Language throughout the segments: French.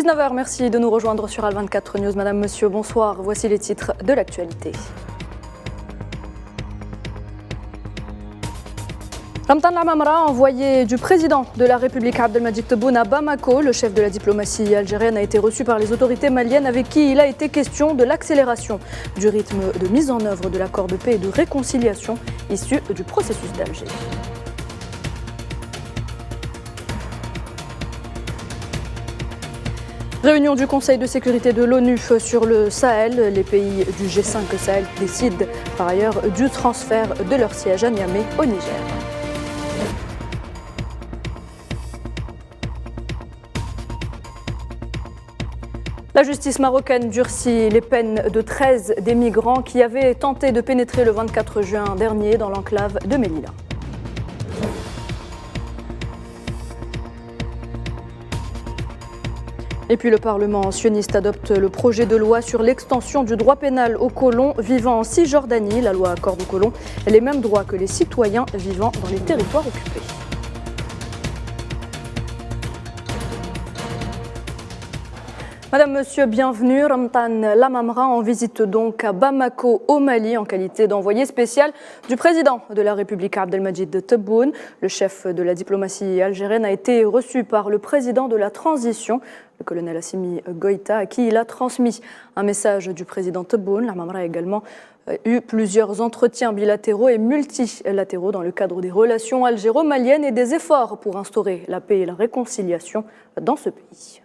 19h, merci de nous rejoindre sur Al24 News. Madame, monsieur, bonsoir. Voici les titres de l'actualité. Ramtan Lamamra, envoyé du président de la République Abdelmadjid Tebboune à Bamako, le chef de la diplomatie algérienne a été reçu par les autorités maliennes avec qui il a été question de l'accélération du rythme de mise en œuvre de l'accord de paix et de réconciliation issu du processus d'Alger. Réunion du Conseil de sécurité de l'ONU sur le Sahel. Les pays du G5 Sahel décident par ailleurs du transfert de leur siège à Niamey au Niger. La justice marocaine durcit les peines de 13 des migrants qui avaient tenté de pénétrer le 24 juin dernier dans l'enclave de Melilla. Et puis le Parlement sioniste adopte le projet de loi sur l'extension du droit pénal aux colons vivant en Cisjordanie. La loi accorde aux colons les mêmes droits que les citoyens vivant dans les territoires occupés. Madame, monsieur, bienvenue. Ramtan Lamamra en visite donc à Bamako au Mali en qualité d'envoyé spécial du président de la République Abdelmadjid Tebboune. Le chef de la diplomatie algérienne a été reçu par le président de la transition, le colonel Assimi Goïta, à qui il a transmis un message du président Tebboune. Lamamra a également eu plusieurs entretiens bilatéraux et multilatéraux dans le cadre des relations algéro-maliennes et des efforts pour instaurer la paix et la réconciliation dans ce pays.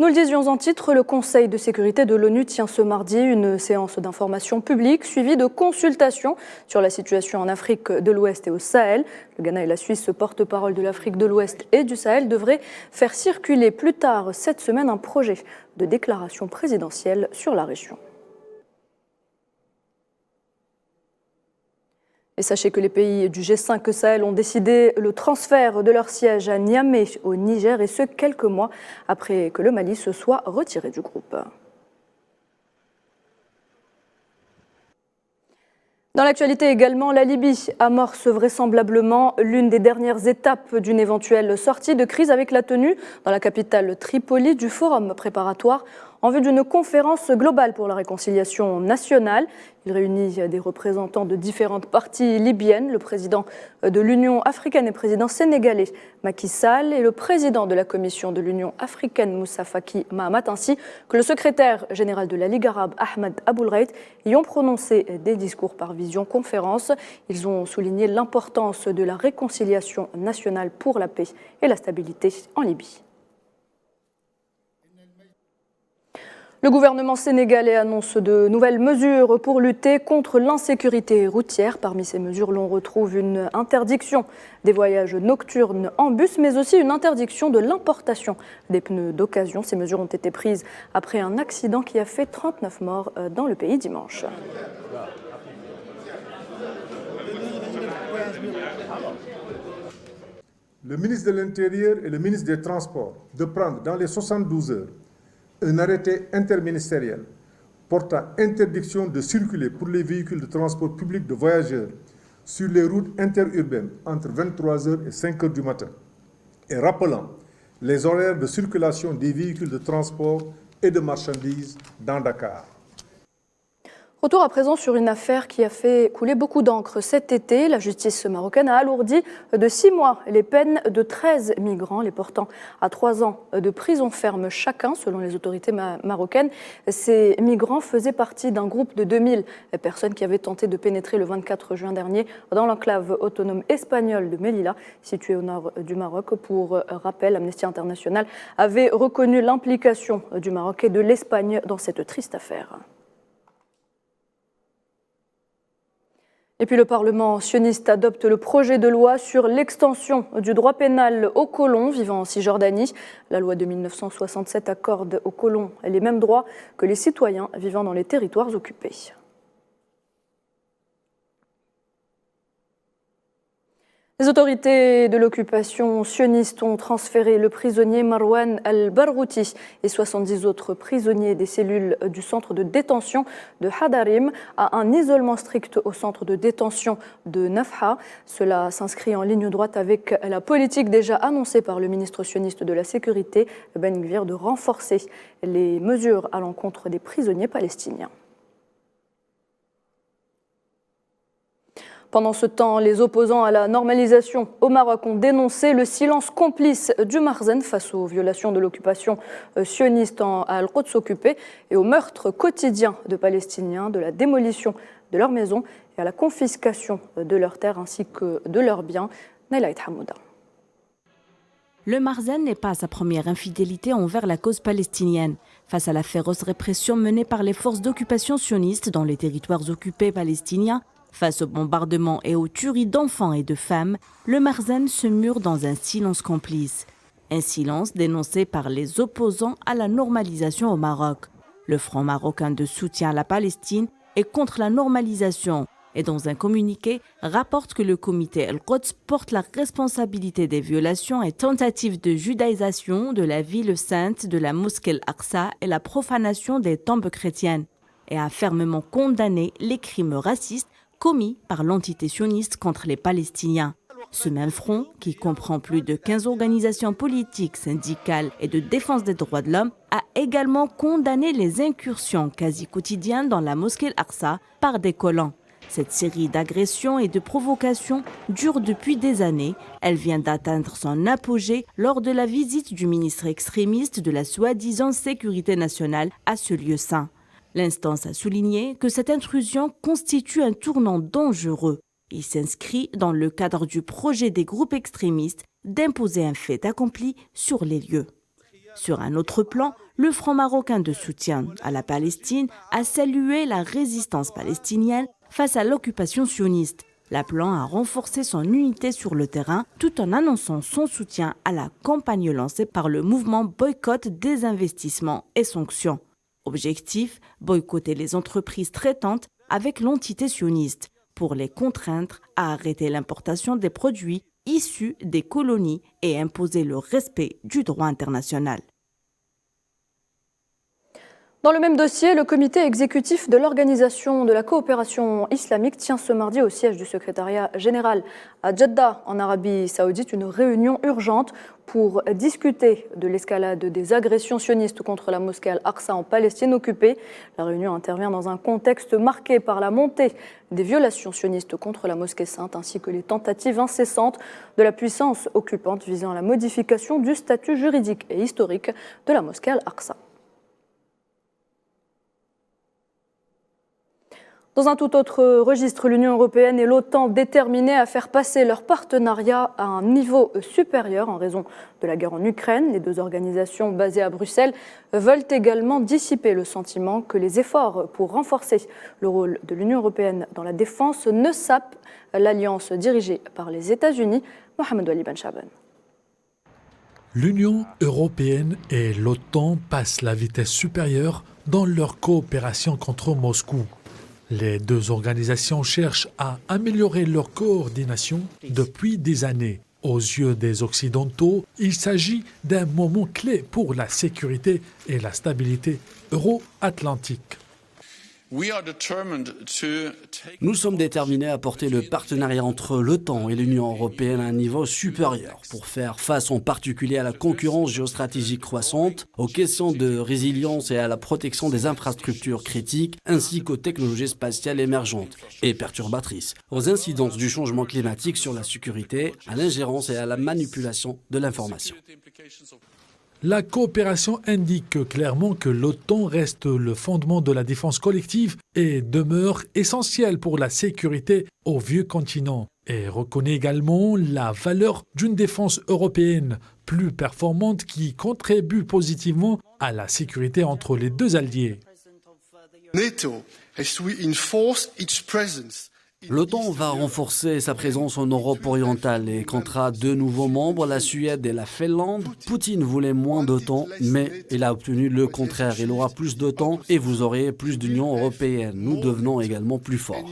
Nous le disions en titre, le Conseil de sécurité de l'ONU tient ce mardi une séance d'information publique suivie de consultations sur la situation en Afrique de l'Ouest et au Sahel. Le Ghana et la Suisse, porte-parole de l'Afrique de l'Ouest et du Sahel, devraient faire circuler plus tard cette semaine un projet de déclaration présidentielle sur la région. Et sachez que les pays du G5 Sahel ont décidé le transfert de leur siège à Niamey au Niger, et ce quelques mois après que le Mali se soit retiré du groupe. Dans l'actualité également, la Libye amorce vraisemblablement l'une des dernières étapes d'une éventuelle sortie de crise avec la tenue dans la capitale Tripoli du forum préparatoire en vue d'une conférence globale pour la réconciliation nationale. Il réunit des représentants de différentes parties libyennes, le président de l'Union africaine et président sénégalais Macky Sall et le président de la Commission de l'Union africaine Moussa Faki Mahamat, ainsi que le secrétaire général de la Ligue arabe Ahmed Aboulreit, y ont prononcé des discours par visioconférence. Ils ont souligné l'importance de la réconciliation nationale pour la paix et la stabilité en Libye. Le gouvernement sénégalais annonce de nouvelles mesures pour lutter contre l'insécurité routière. Parmi ces mesures, l'on retrouve une interdiction des voyages nocturnes en bus, mais aussi une interdiction de l'importation des pneus d'occasion. Ces mesures ont été prises après un accident qui a fait 39 morts dans le pays dimanche. Le ministre de l'Intérieur et le ministre des Transports de prendre dans les 72 heures un arrêté interministériel portant interdiction de circuler pour les véhicules de transport public de voyageurs sur les routes interurbaines entre 23h et 5h du matin et rappelant les horaires de circulation des véhicules de transport et de marchandises dans Dakar. Retour à présent sur une affaire qui a fait couler beaucoup d'encre cet été. La justice marocaine a alourdi de 6 mois les peines de 13 migrants, les portant à 3 ans de prison ferme chacun, selon les autorités marocaines. Ces migrants faisaient partie d'un groupe de 2000 personnes qui avaient tenté de pénétrer le 24 juin dernier dans l'enclave autonome espagnole de Melilla, située au nord du Maroc. Pour rappel, Amnesty International avait reconnu l'implication du Maroc et de l'Espagne dans cette triste affaire. Et puis le Parlement sioniste adopte le projet de loi sur l'extension du droit pénal aux colons vivant en Cisjordanie. La loi de 1967 accorde aux colons les mêmes droits que les citoyens vivant dans les territoires occupés. Les autorités de l'occupation sioniste ont transféré le prisonnier Marwan al-Barghouti et 70 autres prisonniers des cellules du centre de détention de Hadarim à un isolement strict au centre de détention de Nafha. Cela s'inscrit en ligne droite avec la politique déjà annoncée par le ministre sioniste de la Sécurité, Ben Gvir, de renforcer les mesures à l'encontre des prisonniers palestiniens. Pendant ce temps, les opposants à la normalisation au Maroc ont dénoncé le silence complice du Makhzen face aux violations de l'occupation sioniste à Al-Quds occupée et au meurtre quotidien de Palestiniens, de la démolition de leurs maisons et à la confiscation de leurs terres ainsi que de leurs biens. Naila Hamouda. Le Makhzen n'est pas sa première infidélité envers la cause palestinienne. Face à la féroce répression menée par les forces d'occupation sionistes dans les territoires occupés palestiniens, face aux bombardements et aux tueries d'enfants et de femmes, le Makhzen se mure dans un silence complice. Un silence dénoncé par les opposants à la normalisation au Maroc. Le Front marocain de soutien à la Palestine est contre la normalisation et dans un communiqué rapporte que le comité Al-Quds porte la responsabilité des violations et tentatives de judaïsation de la ville sainte de la mosquée Al-Aqsa et la profanation des tombes chrétiennes et a fermement condamné les crimes racistes commis par l'entité sioniste contre les Palestiniens. Ce même front, qui comprend plus de 15 organisations politiques, syndicales et de défense des droits de l'homme, a également condamné les incursions quasi quotidiennes dans la mosquée Al-Aqsa par des colons. Cette série d'agressions et de provocations dure depuis des années. Elle vient d'atteindre son apogée lors de la visite du ministre extrémiste de la soi-disant sécurité nationale à ce lieu saint. L'instance a souligné que cette intrusion constitue un tournant dangereux. Il s'inscrit dans le cadre du projet des groupes extrémistes d'imposer un fait accompli sur les lieux. Sur un autre plan, le Front marocain de soutien à la Palestine a salué la résistance palestinienne face à l'occupation sioniste, l'appelant à renforcer son unité sur le terrain tout en annonçant son soutien à la campagne lancée par le mouvement Boycott, Désinvestissement et Sanctions. Objectif, boycotter les entreprises traitantes avec l'entité sioniste pour les contraindre à arrêter l'importation des produits issus des colonies et imposer le respect du droit international. Dans le même dossier, le comité exécutif de l'Organisation de la coopération islamique tient ce mardi au siège du secrétariat général à Jeddah, en Arabie saoudite, une réunion urgente pour discuter de l'escalade des agressions sionistes contre la mosquée Al-Aqsa en Palestine occupée. La réunion intervient dans un contexte marqué par la montée des violations sionistes contre la mosquée sainte ainsi que les tentatives incessantes de la puissance occupante visant à la modification du statut juridique et historique de la mosquée Al-Aqsa. Dans un tout autre registre, l'Union européenne et l'OTAN déterminées à faire passer leur partenariat à un niveau supérieur en raison de la guerre en Ukraine. Les deux organisations basées à Bruxelles veulent également dissiper le sentiment que les efforts pour renforcer le rôle de l'Union européenne dans la défense ne sapent l'alliance dirigée par les États-Unis. Mohamed Wali Ben Chaban. L'Union européenne et l'OTAN passent la vitesse supérieure dans leur coopération contre Moscou. Les deux organisations cherchent à améliorer leur coordination depuis des années. Aux yeux des Occidentaux, il s'agit d'un moment clé pour la sécurité et la stabilité euro-atlantique. Nous sommes déterminés à porter le partenariat entre l'OTAN et l'Union européenne à un niveau supérieur pour faire face en particulier à la concurrence géostratégique croissante, aux questions de résilience et à la protection des infrastructures critiques, ainsi qu'aux technologies spatiales émergentes et perturbatrices, aux incidences du changement climatique sur la sécurité, à l'ingérence et à la manipulation de l'information. La coopération indique clairement que l'OTAN reste le fondement de la défense collective et demeure essentielle pour la sécurité au vieux continent et reconnaît également la valeur d'une défense européenne plus performante qui contribue positivement à la sécurité entre les deux alliés. L'OTAN va renforcer sa présence en Europe orientale et comptera deux nouveaux membres, la Suède et la Finlande. Poutine voulait moins d'OTAN, mais il a obtenu le contraire. Il aura plus d'OTAN et vous aurez plus d'Union européenne. Nous devenons également plus forts.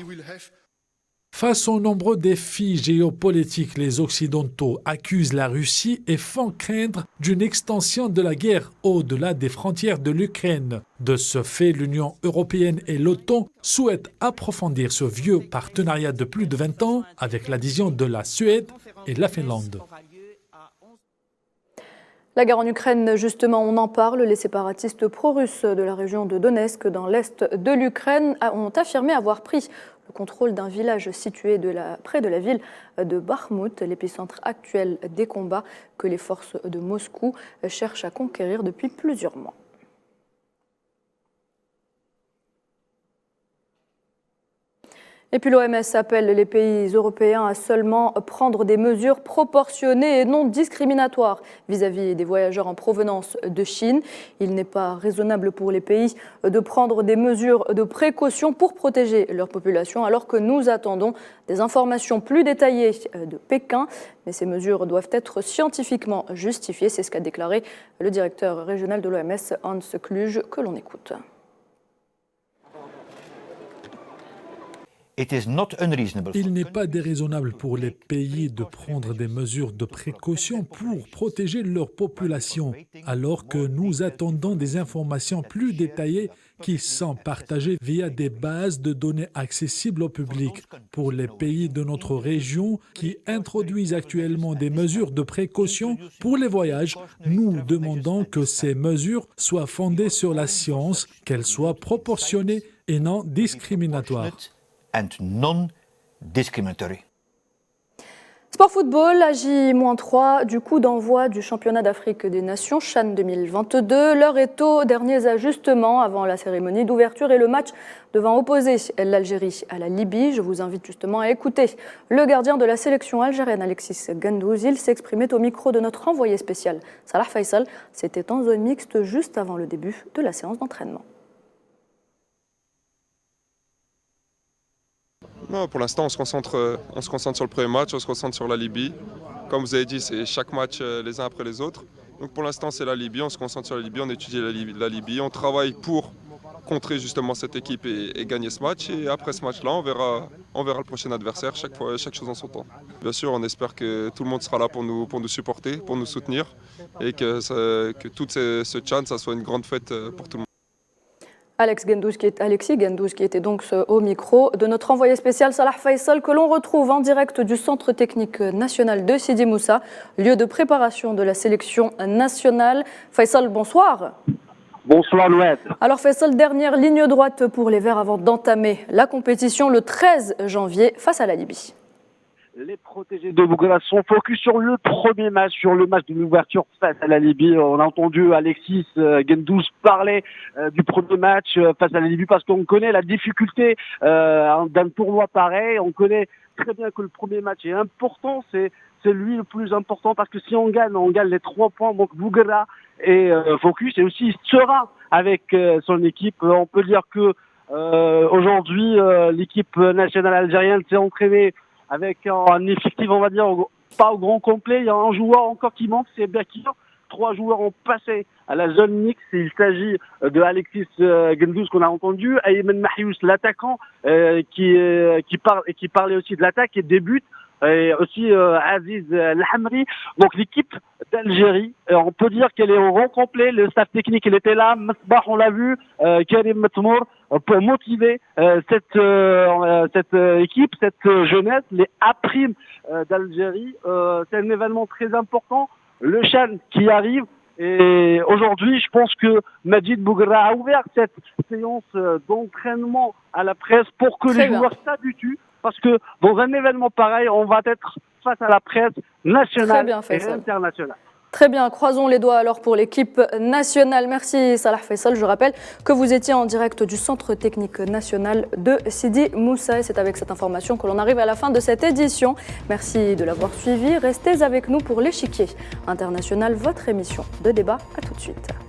Face aux nombreux défis géopolitiques, les Occidentaux accusent la Russie et font craindre d'une extension de la guerre au-delà des frontières de l'Ukraine. De ce fait, l'Union européenne et l'OTAN souhaitent approfondir ce vieux partenariat de plus de 20 ans avec l'adhésion de la Suède et la Finlande. La guerre en Ukraine, justement, on en parle. Les séparatistes pro-russes de la région de Donetsk, dans l'est de l'Ukraine, ont affirmé avoir pris le contrôle d'un village situé près de la ville de Bakhmout, l'épicentre actuel des combats que les forces de Moscou cherchent à conquérir depuis plusieurs mois. Et puis l'OMS appelle les pays européens à seulement prendre des mesures proportionnées et non discriminatoires vis-à-vis des voyageurs en provenance de Chine. Il n'est pas raisonnable pour les pays de prendre des mesures de précaution pour protéger leur population, alors que nous attendons des informations plus détaillées de Pékin. Mais ces mesures doivent être scientifiquement justifiées. C'est ce qu'a déclaré le directeur régional de l'OMS, Hans Kluge, que l'on écoute. Il n'est pas déraisonnable pour les pays de prendre des mesures de précaution pour protéger leur population, alors que nous attendons des informations plus détaillées qui sont partagées via des bases de données accessibles au public. Pour les pays de notre région qui introduisent actuellement des mesures de précaution pour les voyages, nous demandons que ces mesures soient fondées sur la science, qu'elles soient proportionnées et non discriminatoires. And non-discriminatory. Sport football, à J-3 du coup d'envoi du championnat d'Afrique des Nations, CHAN 2022. L'heure est aux derniers ajustements avant la cérémonie d'ouverture et le match devant opposer l'Algérie à la Libye. Je vous invite justement à écouter le gardien de la sélection algérienne, Alexis Gendouzi. Il s'exprimait au micro de notre envoyé spécial, Salah Faisal. C'était en zone mixte juste avant le début de la séance d'entraînement. Non, pour l'instant, on se concentre sur le premier match, on se concentre sur la Libye. Comme vous avez dit, c'est chaque match les uns après les autres. Donc pour l'instant, c'est la Libye, on se concentre sur la Libye, on étudie la Libye, on travaille pour contrer justement cette équipe et gagner ce match. Et après ce match-là, on verra le prochain adversaire, chaque chose en son temps. Bien sûr, on espère que tout le monde sera là pour nous supporter, pour nous soutenir et que toute ce CHAN, ça soit une grande fête pour tout le monde. Alexis Gendouzi qui était donc au micro de notre envoyé spécial Salah Faisal, que l'on retrouve en direct du Centre technique national de Sidi Moussa, lieu de préparation de la sélection nationale. Faisal, bonsoir. Bonsoir Louette. Alors Faisal, dernière ligne droite pour les Verts avant d'entamer la compétition le 13 janvier face à la Libye. Les protégés de Bougra sont focus sur le premier match, sur le match de l'ouverture face à la Libye. On a entendu Alexis Gendouzi parler du premier match face à la Libye parce qu'on connaît la difficulté d'un tournoi pareil. On connaît très bien que le premier match est important. C'est lui le plus important parce que si on gagne les 3 points. Donc Bougra est focus et aussi serein avec son équipe. On peut dire que aujourd'hui l'équipe nationale algérienne s'est entraînée avec un effectif, on va dire, pas au grand complet. Il y a un joueur encore qui manque, c'est Bakir. 3 joueurs ont passé à la zone mixte. Il s'agit de Alexis Gendouzi qu'on a entendu, Ayman Mahious, l'attaquant, qui parlait aussi de l'attaque et débute, et aussi Aziz Alhamri. Donc l'équipe d'Algérie, on peut dire qu'elle est au rang complet. Le staff technique, il était là. Masbah, on l'a vu, Karim Matmour, pour motiver cette équipe, cette jeunesse, les A-primes d'Algérie. C'est un événement très important, le CHAN qui arrive. Et aujourd'hui, je pense que Majid Bougra a ouvert cette séance d'entraînement à la presse pour que les joueurs s'habituent. Parce que dans un événement pareil, on va être face à la presse nationale et internationale. Très bien, croisons les doigts alors pour l'équipe nationale. Merci Salah Faisal. Je rappelle que vous étiez en direct du Centre technique national de Sidi Moussa. Et c'est avec cette information que l'on arrive à la fin de cette édition. Merci de l'avoir suivi. Restez avec nous pour l'échiquier international, votre émission de débat. À tout de suite.